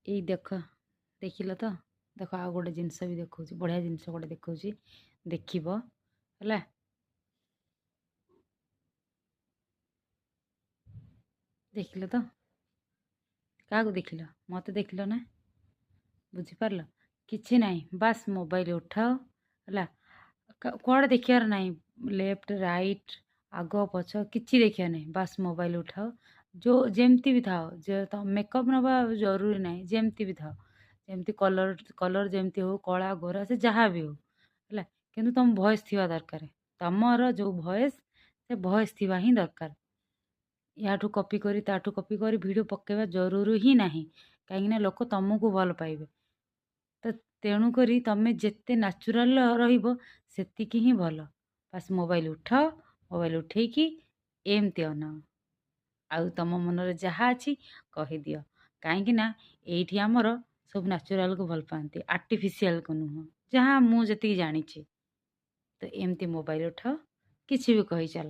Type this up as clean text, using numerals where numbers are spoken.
ଏଇ ଦେଖ ଦେଖିଲ ତ ଦେଖ ଆଉ ଗୋଟେ ଜିନିଷ ବି ଦେଖଉଛି ବଢ଼ିଆ ଜିନିଷ ଗୋଟେ ଦେଖଉଛି ଦେଖିବ ହେଲା ଦେଖିଲ ତ କାହାକୁ ଦେଖିଲ ମୋତେ ଦେଖିଲ ନା ବୁଝିପାରିଲ କିଛି ନାହିଁ ବାସ୍ ମୋବାଇଲ ଉଠାଅ ହେଲା କୁଆଡ଼େ ଦେଖିବାର ନାହିଁ ଲେଫ୍ଟ ରାଇଟ୍ ଆଗ ପଛ କିଛି ଦେଖିବାର ନାହିଁ ବାସ୍ ମୋବାଇଲ ଉଠାଅ ଯେଉଁ ଯେମିତି ବି ଥାଅ ଯେ ତମ ମେକଅପ୍ ନେବା ଜରୁରୀ ନାହିଁ ଯେମିତି ବି ଥାଅ ଯେମିତି କଲର୍ କଲର୍ ଯେମିତି ହଉ କଳା ଗୋରା ସେ ଯାହା ବି ହଉ ହେଲା କିନ୍ତୁ ତମ ଭଏସ୍ ଥିବା ଦରକାର ତମର ଯେଉଁ ଭଏସ୍ ସେ ଭଏସ୍ ଥିବା ହିଁ ଦରକାର ୟାଠୁ କପି କରି ତାଠୁ କପି କରି ଭିଡ଼ିଓ ପକାଇବା ଜରୁରୀ ହିଁ ନାହିଁ କାହିଁକିନା ଲୋକ ତମକୁ ଭଲ ପାଇବେ ତ ତେଣୁକରି ତମେ ଯେତେ ନ୍ୟାଚୁରାଲ ରହିବ ସେତିକି ହିଁ ଭଲ ବାସ୍ ମୋବାଇଲ ଉଠାଅ ମୋବାଇଲ ଉଠେଇକି ଏମିତି ଅନାଅ ଆଉ ତମ ମନରେ ଯାହା ଅଛି କହିଦିଅ କାହିଁକି ନା ଏଇଠି ଆମର ସବୁ ନ୍ୟାଚୁରାଲକୁ ଭଲ ପାଆନ୍ତି ଆର୍ଟିଫିସିଆଲକୁ ନୁହଁ ଯାହା ମୁଁ ଯେତିକି ଜାଣିଛି ତ ଏମିତି ମୋବାଇଲ ଉଠାଅ କିଛି ବି କହିଚାଲ